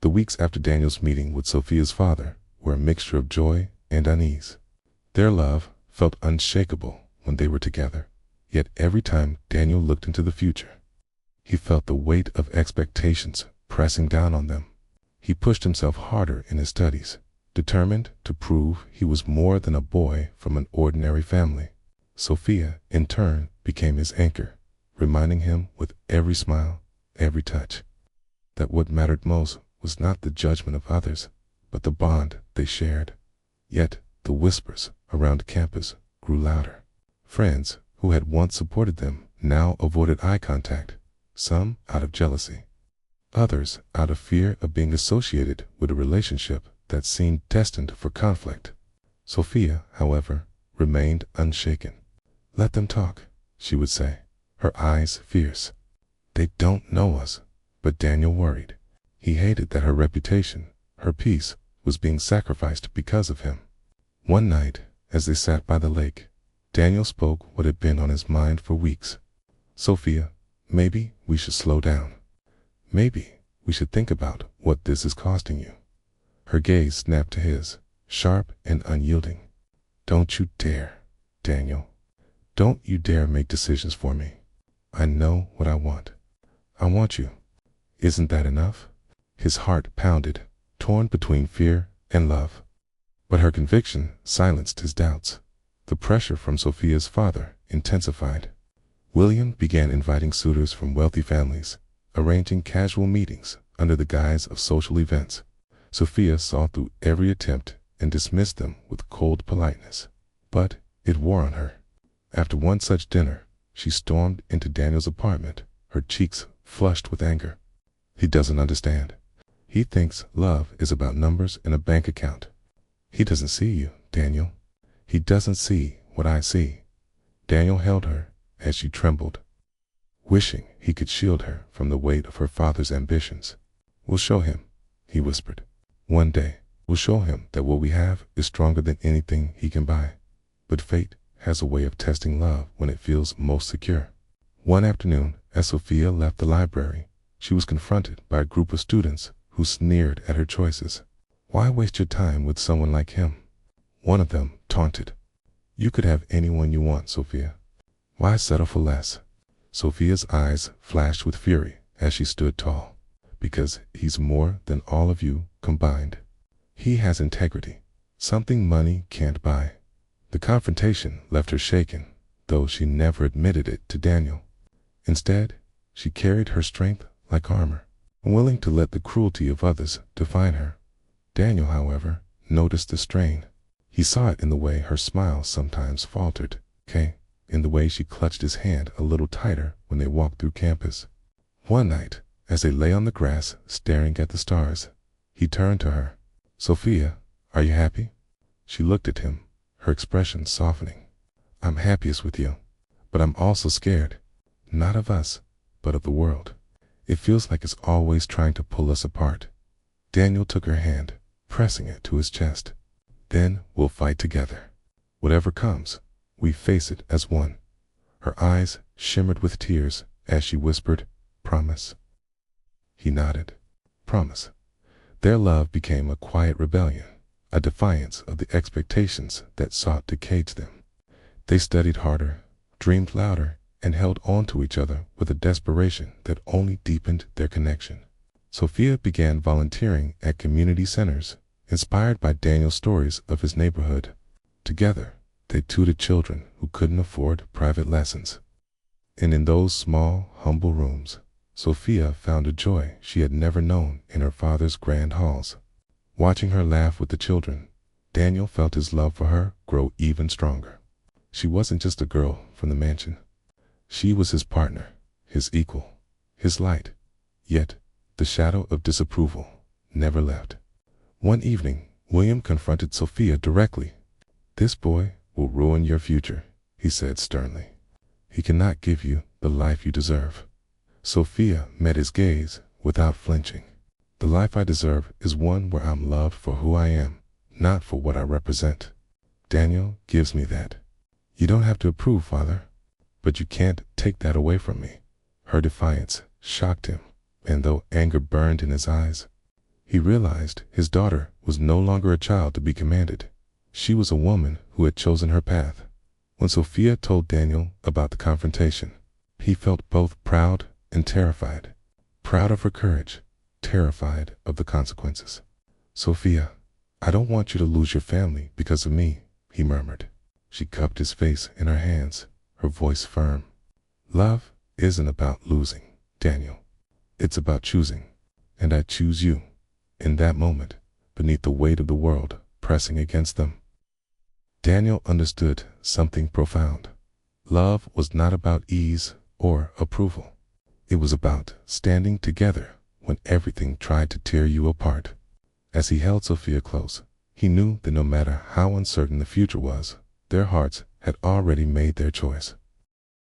The weeks after Daniel's meeting with Sophia's father were a mixture of joy and unease. Their love felt unshakable when they were together, yet every time Daniel looked into the future, he felt the weight of expectations pressing down on them. He pushed himself harder in his studies, determined to prove he was more than a boy from an ordinary family. Sophia, in turn, became his anchor, reminding him with every smile, every touch, that what mattered most was not the judgment of others, but the bond they shared. Yet the whispers around campus grew louder. Friends who had once supported them now avoided eye contact, some out of jealousy, others out of fear of being associated with a relationship that seemed destined for conflict. Sophia, however, remained unshaken. "Let them talk," she would say, her eyes fierce. "They don't know us." But Daniel worried. He hated that her reputation, her peace, was being sacrificed because of him. One night, as they sat by the lake, Daniel spoke what had been on his mind for weeks. "Sophia, maybe we should slow down. Maybe we should think about what this is costing you." Her gaze snapped to his, sharp and unyielding. "Don't you dare, Daniel. Don't you dare make decisions for me. I know what I want. I want you. Isn't that enough?" His heart pounded, torn between fear and love. But her conviction silenced his doubts. The pressure from Sophia's father intensified. William began inviting suitors from wealthy families, arranging casual meetings under the guise of social events. Sophia saw through every attempt and dismissed them with cold politeness. But it wore on her. After one such dinner, she stormed into Daniel's apartment, her cheeks flushed with anger. "He doesn't understand. He thinks love is about numbers in a bank account. He doesn't see you, Daniel. He doesn't see what I see." Daniel held her as she trembled, wishing he could shield her from the weight of her father's ambitions. "We'll show him," he whispered. "One day, we'll show him that what we have is stronger than anything he can buy." But fate has a way of testing love when it feels most secure. One afternoon, as Sophia left the library, she was confronted by a group of students who sneered at her choices. "Why waste your time with someone like him?" One of them taunted. "You could have anyone you want, Sophia. Why settle for less?" Sophia's eyes flashed with fury as she stood tall. "Because he's more than all of you combined. He has integrity, something money can't buy." The confrontation left her shaken, though she never admitted it to Daniel. Instead, she carried her strength like armor, unwilling to let the cruelty of others define her. Daniel, however, noticed the strain. He saw it in the way her smile sometimes faltered, in the way she clutched his hand a little tighter when they walked through campus. One night, as they lay on the grass staring at the stars, he turned to her. "Sophia, are you happy?" She looked at him, her expression softening. "I'm happiest with you, but I'm also scared. Not of us, but of the world. It feels like it's always trying to pull us apart." Daniel took her hand, pressing it to his chest. "Then we'll fight together. Whatever comes, we face it as one." Her eyes shimmered with tears as she whispered, "Promise?" He nodded. "Promise." Their love became a quiet rebellion, a defiance of the expectations that sought to cage them. They studied harder, dreamed louder, and held on to each other with a desperation that only deepened their connection. Sophia began volunteering at community centers, inspired by Daniel's stories of his neighborhood. Together, they tutored children who couldn't afford private lessons. And in those small, humble rooms, Sophia found a joy she had never known in her father's grand halls. Watching her laugh with the children, Daniel felt his love for her grow even stronger. She wasn't just a girl from the mansion. She was his partner, his equal, his light. Yet, the shadow of disapproval never left. One evening, William confronted Sophia directly. "This boy will ruin your future," he said sternly. "He cannot give you the life you deserve." Sophia met his gaze without flinching. "The life I deserve is one where I'm loved for who I am, not for what I represent. Daniel gives me that." "You don't have to approve, Father, but you can't take that away from me." Her defiance shocked him, and though anger burned in his eyes, He realized his daughter was no longer a child to be commanded. She was a woman who had chosen her path. When Sophia told Daniel about the confrontation, he felt both proud and terrified. Proud of her courage, terrified of the consequences. "Sophia, I don't want you to lose your family because of me," he murmured. She cupped his face in her hands, her voice firm. "Love isn't about losing, Daniel. It's about choosing. And I choose you." In that moment, beneath the weight of the world pressing against them, Daniel understood something profound. Love was not about ease or approval. It was about standing together when everything tried to tear you apart. As he held Sophia close, he knew that no matter how uncertain the future was, their hearts had already made their choice.